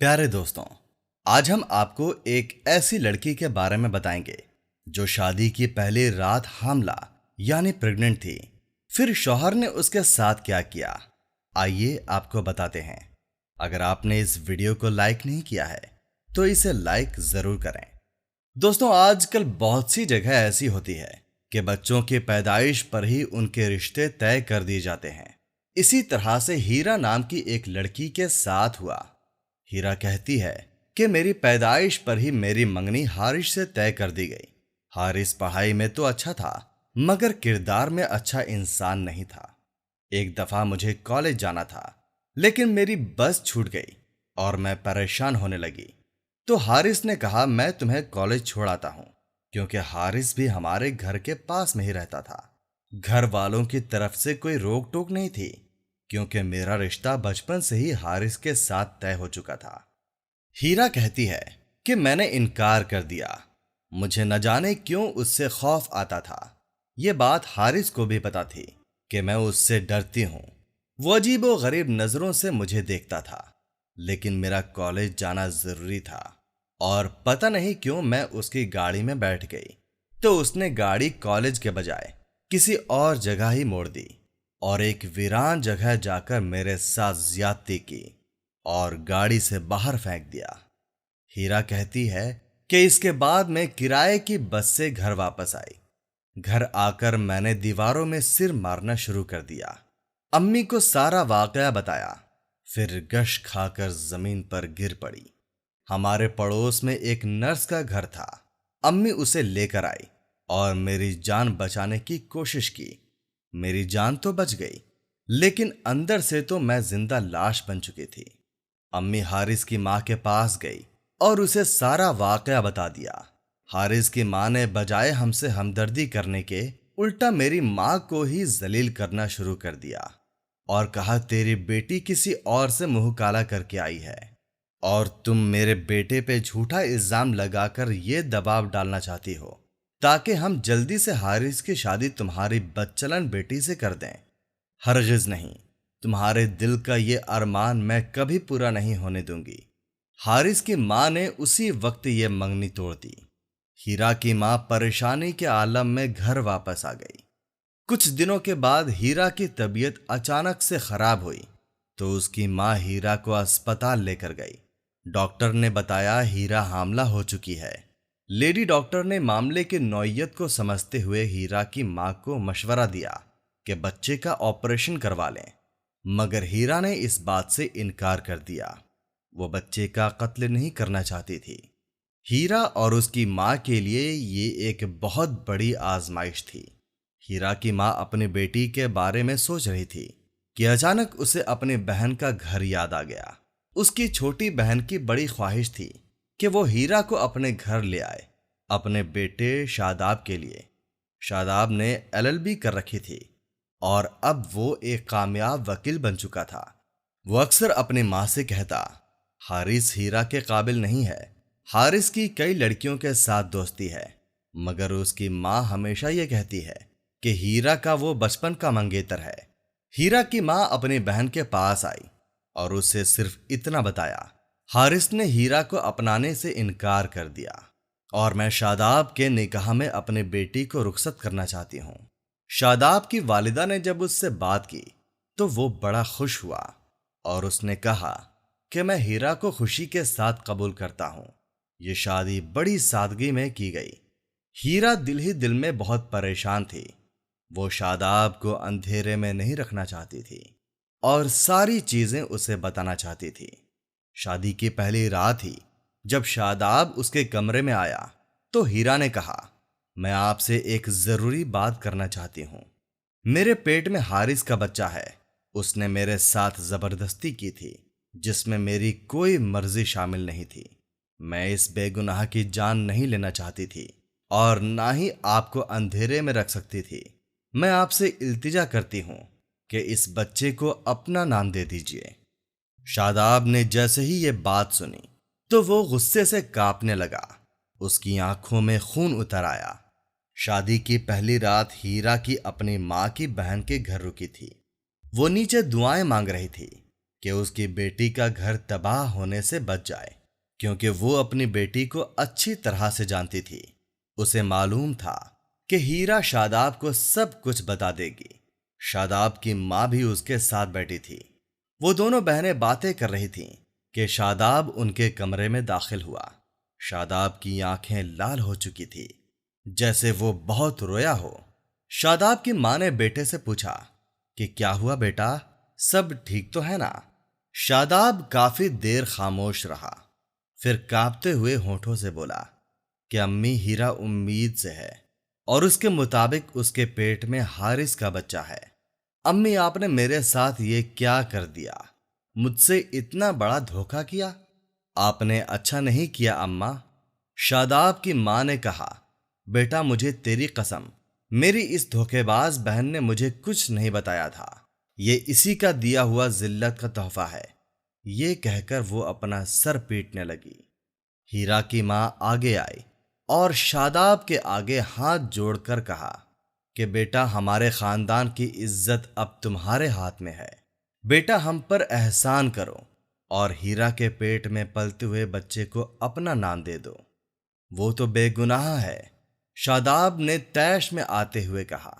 प्यारे दोस्तों, आज हम आपको एक ऐसी लड़की के बारे में बताएंगे जो शादी की पहली रात हामला यानी प्रेग्नेंट थी। फिर शौहर ने उसके साथ क्या किया, आइए आपको बताते हैं। अगर आपने इस वीडियो को लाइक नहीं किया है तो इसे लाइक जरूर करें। दोस्तों, आजकल बहुत सी जगह ऐसी होती है कि बच्चों की पैदाइश पर ही उनके रिश्ते तय कर दिए जाते हैं। इसी तरह से हीरा नाम की एक लड़की के साथ हुआ। हीरा कहती है कि मेरी पैदाइश पर ही मेरी मंगनी हारिस से तय कर दी गई। हारिस पढ़ाई में तो अच्छा था मगर किरदार में अच्छा इंसान नहीं था। एक दफा मुझे कॉलेज जाना था लेकिन मेरी बस छूट गई और मैं परेशान होने लगी। तो हारिस ने कहा मैं तुम्हें कॉलेज छोड़ आता हूं, क्योंकि हारिस भी हमारे घर के पास में ही रहता था। घर वालों की तरफ से कोई रोक टोक नहीं थी, क्योंकि मेरा रिश्ता बचपन से ही हारिस के साथ तय हो चुका था। हीरा कहती है कि मैंने इनकार कर दिया। मुझे न जाने क्यों उससे खौफ आता था। ये बात हारिस को भी पता थी कि मैं उससे डरती हूं। वो अजीबो गरीब नजरों से मुझे देखता था, लेकिन मेरा कॉलेज जाना जरूरी था और पता नहीं क्यों मैं उसकी गाड़ी में बैठ गई। तो उसने गाड़ी कॉलेज के बजाय किसी और जगह ही मोड़ दी और एक वीरान जगह जाकर मेरे साथ ज्यादती की और गाड़ी से बाहर फेंक दिया। हीरा कहती है कि इसके बाद मैं किराए की बस से घर वापस आई। घर आकर मैंने दीवारों में सिर मारना शुरू कर दिया। अम्मी को सारा वाकया बताया, फिर गश खाकर जमीन पर गिर पड़ी। हमारे पड़ोस में एक नर्स का घर था। अम्मी उसे लेकर आई और मेरी जान बचाने की कोशिश की। मेरी जान तो बच गई, लेकिन अंदर से तो मैं जिंदा लाश बन चुकी थी। अम्मी हारिस की मां के पास गई और उसे सारा वाकया बता दिया। हारिस की मां ने बजाय हमसे हमदर्दी करने के उल्टा मेरी मां को ही जलील करना शुरू कर दिया और कहा तेरी बेटी किसी और से मुंह काला करके आई है और तुम मेरे बेटे पे झूठा इल्जाम लगाकर ये दबाव डालना चाहती हो ताकि हम जल्दी से हारिस की शादी तुम्हारी बदचलन बेटी से कर दें। हरगिज नहीं, तुम्हारे दिल का ये अरमान मैं कभी पूरा नहीं होने दूंगी। हारिस की मां ने उसी वक्त ये मंगनी तोड़ दी। हीरा की मां परेशानी के आलम में घर वापस आ गई। कुछ दिनों के बाद हीरा की तबीयत अचानक से खराब हुई तो उसकी मां हीरा को अस्पताल लेकर गई। डॉक्टर ने बताया हीरा हामला हो चुकी है। लेडी डॉक्टर ने मामले की नौयत को समझते हुए हीरा की मां को मशवरा दिया कि बच्चे का ऑपरेशन करवा लें, मगर हीरा ने इस बात से इनकार कर दिया। वो बच्चे का कत्ल नहीं करना चाहती थी। हीरा और उसकी मां के लिए ये एक बहुत बड़ी आजमाइश थी। हीरा की मां अपनी बेटी के बारे में सोच रही थी कि अचानक उसे अपनी बहन का घर याद आ गया। उसकी छोटी बहन की बड़ी ख्वाहिश थी कि वो हीरा को अपने घर ले आए, अपने बेटे शादाब के लिए। शादाब ने एलएलबी कर रखी थी और अब वो एक कामयाब वकील बन चुका था। वो अक्सर अपनी मां से कहता, हारिस हीरा के काबिल नहीं है। हारिस की कई लड़कियों के साथ दोस्ती है, मगर उसकी मां हमेशा ये कहती है कि हीरा का वो बचपन का मंगेतर है। हीरा की मां अपनी बहन के पास आई और उसे सिर्फ इतना बताया, हारिस ने हीरा को अपनाने से इनकार कर दिया और मैं शादाब के निकाह में अपनी बेटी को रुखसत करना चाहती हूं। शादाब की वालिदा ने जब उससे बात की तो वो बड़ा खुश हुआ और उसने कहा कि मैं हीरा को खुशी के साथ कबूल करता हूं। ये शादी बड़ी सादगी में की गई। हीरा दिल ही दिल में बहुत परेशान थी। वो शादाब को अंधेरे में नहीं रखना चाहती थी और सारी चीजें उसे बताना चाहती थी। शादी की पहली रात ही जब शादाब उसके कमरे में आया तो हीरा ने कहा, मैं आपसे एक जरूरी बात करना चाहती हूं। मेरे पेट में हारिस का बच्चा है। उसने मेरे साथ जबरदस्ती की थी जिसमें मेरी कोई मर्जी शामिल नहीं थी। मैं इस बेगुनाह की जान नहीं लेना चाहती थी और ना ही आपको अंधेरे में रख सकती थी। मैं आपसे इल्तिजा करती हूं कि इस बच्चे को अपना नाम दे दीजिए। शादाब ने जैसे ही ये बात सुनी तो वो गुस्से से कांपने लगा। उसकी आंखों में खून उतर आया। शादी की पहली रात हीरा की अपनी मां की बहन के घर रुकी थी। वो नीचे दुआएं मांग रही थी। کہ اس کی بیٹی کا گھر تباہ ہونے سے بچ جائے، کیونکہ وہ اپنی بیٹی کو اچھی طرح سے جانتی تھی۔ اسے معلوم تھا کہ ہیرا شاداب کو سب کچھ بتا دے گی۔ شاداب کی ماں بھی اس کے ساتھ بیٹھی تھی۔ وہ دونوں بہنیں باتیں کر رہی تھیں کہ شاداب ان کے کمرے میں داخل ہوا۔ شاداب کی آنکھیں لال ہو چکی تھی، جیسے وہ بہت رویا ہو۔ شاداب کی ماں نے بیٹے سے پوچھا کہ کیا ہوا بیٹا، سب ٹھیک تو ہے نا؟ شاداب کافی دیر خاموش رہا، پھر کانپتے ہوئے ہونٹوں سے بولا کہ امی، ہیرا امید سے ہے اور اس کے مطابق اس کے پیٹ میں حارث کا بچہ ہے۔ امی، آپ نے میرے ساتھ یہ کیا کر دیا؟ مجھ سے اتنا بڑا دھوکہ کیا؟ آپ نے اچھا نہیں کیا اماں۔ شاداب کی ماں نے کہا، بیٹا مجھے تیری قسم، میری اس دھوکے باز بہن نے مجھے کچھ نہیں بتایا تھا، یہ اسی کا دیا ہوا ذلت کا تحفہ ہے۔ یہ کہہ کر وہ اپنا سر پیٹنے لگی۔ ہیرا کی ماں آگے آئی اور شاداب کے آگے ہاتھ جوڑ کر کہا کہ بیٹا، ہمارے خاندان کی عزت اب تمہارے ہاتھ میں ہے۔ بیٹا، ہم پر احسان کرو اور ہیرا کے پیٹ میں پلتے ہوئے بچے کو اپنا نام دے دو، وہ تو بے گناہ ہے۔ شاداب نے طیش میں آتے ہوئے کہا،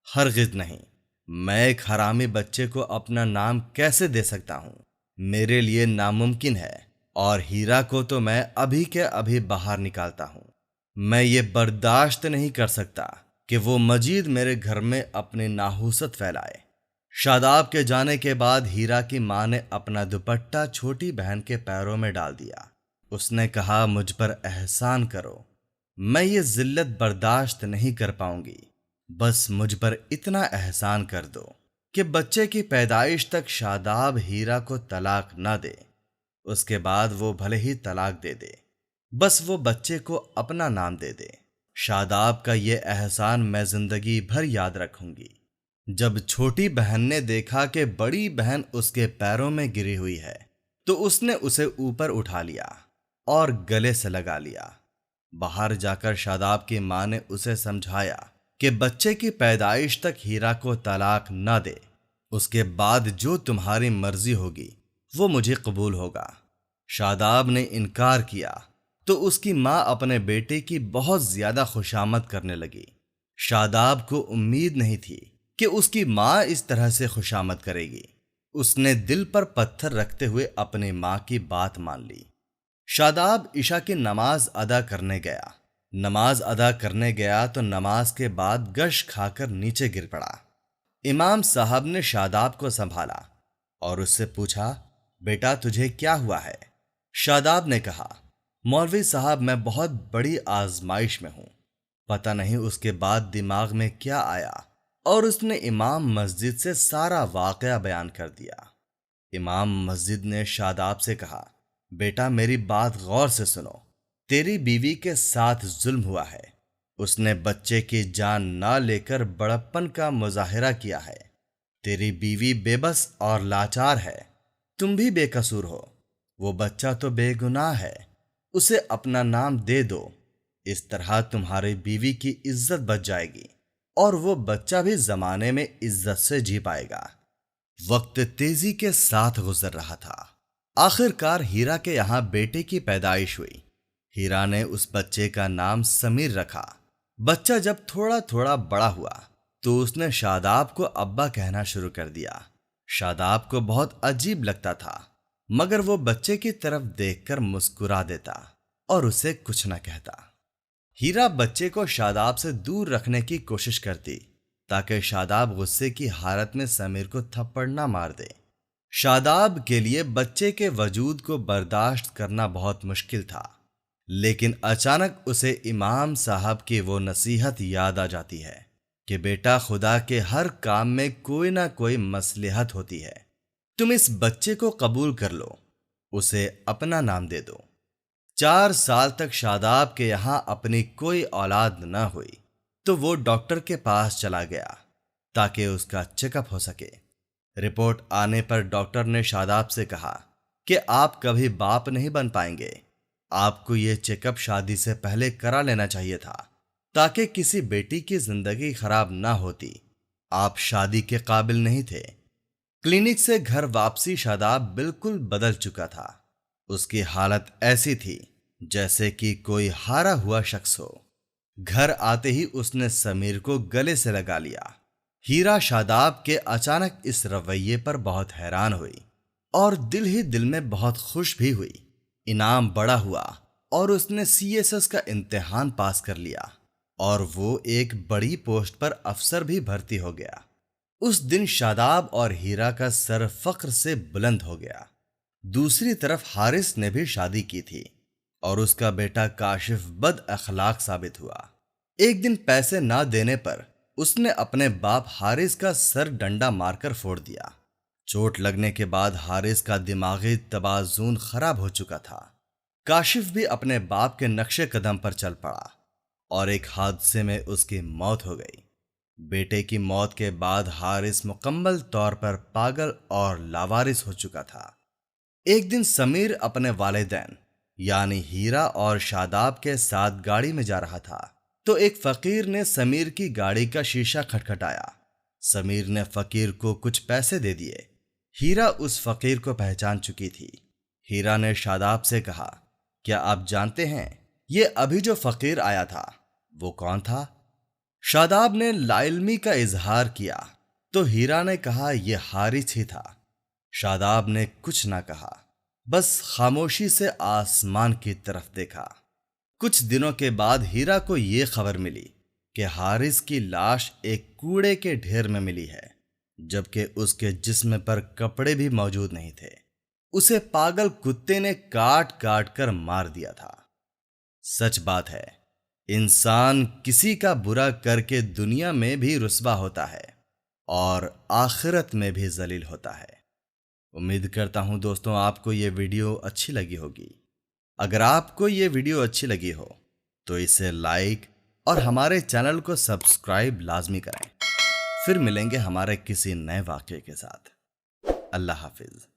ہرگز نہیں، میں ایک حرامی بچے کو اپنا نام کیسے دے سکتا ہوں؟ میرے لیے ناممکن ہے، اور ہیرا کو تو میں ابھی کے ابھی باہر نکالتا ہوں۔ میں یہ برداشت نہیں کر سکتا کہ وہ مزید میرے گھر میں اپنی ناحوست پھیلائے۔ شاداب کے جانے کے بعد ہیرا کی ماں نے اپنا دوپٹہ چھوٹی بہن کے پیروں میں ڈال دیا۔ اس نے کہا، مجھ پر احسان کرو، میں یہ ذلت برداشت نہیں کر پاؤں گی۔ بس مجھ پر اتنا احسان کر دو کہ بچے کی پیدائش تک شاداب ہیرا کو طلاق نہ دے، اس کے بعد وہ بھلے ہی طلاق دے دے، بس وہ بچے کو اپنا نام دے دے۔ شاداب کا یہ احسان میں زندگی بھر یاد رکھوں گی۔ جب چھوٹی بہن نے دیکھا کہ بڑی بہن اس کے پیروں میں گری ہوئی ہے تو اس نے اسے اوپر اٹھا لیا اور گلے سے لگا لیا۔ باہر جا کر شاداب کی ماں نے اسے سمجھایا کہ بچے کی پیدائش تک ہیرا کو طلاق نہ دے، اس کے بعد جو تمہاری مرضی ہوگی وہ مجھے قبول ہوگا۔ شاداب نے انکار کیا تو اس کی ماں اپنے بیٹے کی بہت زیادہ خوشامد کرنے لگی۔ شاداب کو امید نہیں تھی کہ اس کی ماں اس طرح سے خوشامد کرے گی۔ اس نے دل پر پتھر رکھتے ہوئے اپنی ماں کی بات مان لی۔ شاداب عشاء کی نماز ادا کرنے گیا۔ نماز ادا کرنے گیا تو نماز کے بعد گش کھا کر نیچے گر پڑا۔ امام صاحب نے شاداب کو سنبھالا اور اس سے پوچھا، بیٹا تجھے کیا ہوا ہے؟ شاداب نے کہا، مولوی صاحب میں بہت بڑی آزمائش میں ہوں، پتہ نہیں اس کے بعد دماغ میں کیا آیا اور اس نے امام مسجد سے سارا واقعہ بیان کر دیا۔ امام مسجد نے شاداب سے کہا، بیٹا میری بات غور سے سنو، تیری بیوی کے ساتھ ظلم ہوا ہے، اس نے بچے کی جان نہ لے کر بڑپن کا مظاہرہ کیا ہے۔ تیری بیوی بے بس اور لاچار ہے، تم بھی بے قصور ہو، وہ بچہ تو بے گناہ ہے، اسے اپنا نام دے دو، اس طرح تمہاری بیوی کی عزت بچ جائے گی اور وہ بچہ بھی زمانے میں عزت سے جی پائے گا۔ وقت تیزی کے ساتھ گزر رہا تھا۔ آخر کار ہیرا کے یہاں بیٹے کی پیدائش ہوئی۔ ہیرا نے اس بچے کا نام سمیر رکھا۔ بچہ جب تھوڑا تھوڑا بڑا ہوا تو اس نے شاداب کو ابا کہنا شروع کر دیا۔ شاداب کو بہت عجیب لگتا تھا، مگر وہ بچے کی طرف دیکھ کر مسکرا دیتا اور اسے کچھ نہ کہتا۔ ہیرا بچے کو شاداب سے دور رکھنے کی کوشش کرتی تاکہ شاداب غصے کی حالت میں سمیر کو تھپڑ نہ مار دے۔ شاداب کے لیے بچے کے وجود کو برداشت کرنا بہت مشکل تھا، لیکن اچانک اسے امام صاحب کی وہ نصیحت یاد آ جاتی ہے کہ بیٹا، خدا کے ہر کام میں کوئی نہ کوئی مصلحت ہوتی ہے، تم اس بچے کو قبول کر لو، اسے اپنا نام دے دو۔ 4 سال تک شاداب کے یہاں اپنی کوئی اولاد نہ ہوئی تو وہ ڈاکٹر کے پاس چلا گیا تاکہ اس کا چیک اپ ہو سکے۔ رپورٹ آنے پر ڈاکٹر نے شاداب سے کہا کہ آپ کبھی باپ نہیں بن پائیں گے، آپ کو یہ چیک اپ شادی سے پہلے کرا لینا چاہیے تھا تاکہ کسی بیٹی کی زندگی خراب نہ ہوتی۔ آپ شادی کے قابل نہیں تھے۔ क्लिनिक से घर वापसी शादाब बिल्कुल बदल चुका था। उसकी हालत ऐसी थी जैसे कि कोई हारा हुआ शख्स हो। घर आते ही उसने समीर को गले से लगा लिया। हीरा शादाब के अचानक इस रवैये पर बहुत हैरान हुई और दिल ही दिल में बहुत खुश भी हुई। इनाम बड़ा हुआ और उसने सीएसएस का इम्तिहान पास कर लिया और वो एक बड़ी पोस्ट पर अफसर भी भर्ती हो गया। उस दिन शादाब और हीरा का सर फख्र से बुलंद हो गया। दूसरी तरफ हारिस ने भी शादी की थी और उसका बेटा काशिफ बद अखलाक साबित हुआ। एक दिन पैसे ना देने पर उसने अपने बाप हारिस का सर डंडा मारकर फोड़ दिया। चोट लगने के बाद हारिस का दिमागी तवाज़ुन खराब हो चुका था। काशिफ भी अपने बाप के नक्शे कदम पर चल पड़ा और एक हादसे में उसकी मौत हो गई। बेटे की मौत के बाद हारिस मुकम्मल तौर पर पागल और लावारिस हो चुका था। एक दिन समीर अपने वालिदैन यानी हीरा और शादाब के साथ गाड़ी में जा रहा था तो एक फकीर ने समीर की गाड़ी का शीशा खटखटाया। समीर ने फकीर को कुछ पैसे दे दिए। हीरा उस फकीर को पहचान चुकी थी। हीरा ने शादाब से कहा, क्या आप जानते हैं ये अभी जो फकीर आया था वो कौन था? शादाब ने लाइल्मी का इजहार किया तो हीरा ने कहा यह हारिस ही था। शादाब ने कुछ ना कहा, बस खामोशी से आसमान की तरफ देखा। कुछ दिनों के बाद हीरा को यह खबर मिली कि हारिस की लाश एक कूड़े के ढेर में मिली है, जबकि उसके जिस्म पर कपड़े भी मौजूद नहीं थे। उसे पागल कुत्ते ने काट काट कर मार दिया था। सच बात है, इंसान किसी का बुरा करके दुनिया में भी रुस्वा होता है और आखिरत में भी जलील होता है। उम्मीद करता हूं दोस्तों आपको ये वीडियो अच्छी लगी होगी। अगर आपको ये वीडियो अच्छी लगी हो तो इसे लाइक और हमारे चैनल को सब्सक्राइब लाजमी करें। फिर मिलेंगे हमारे किसी नए वाक़े के साथ। अल्लाह हाफिज।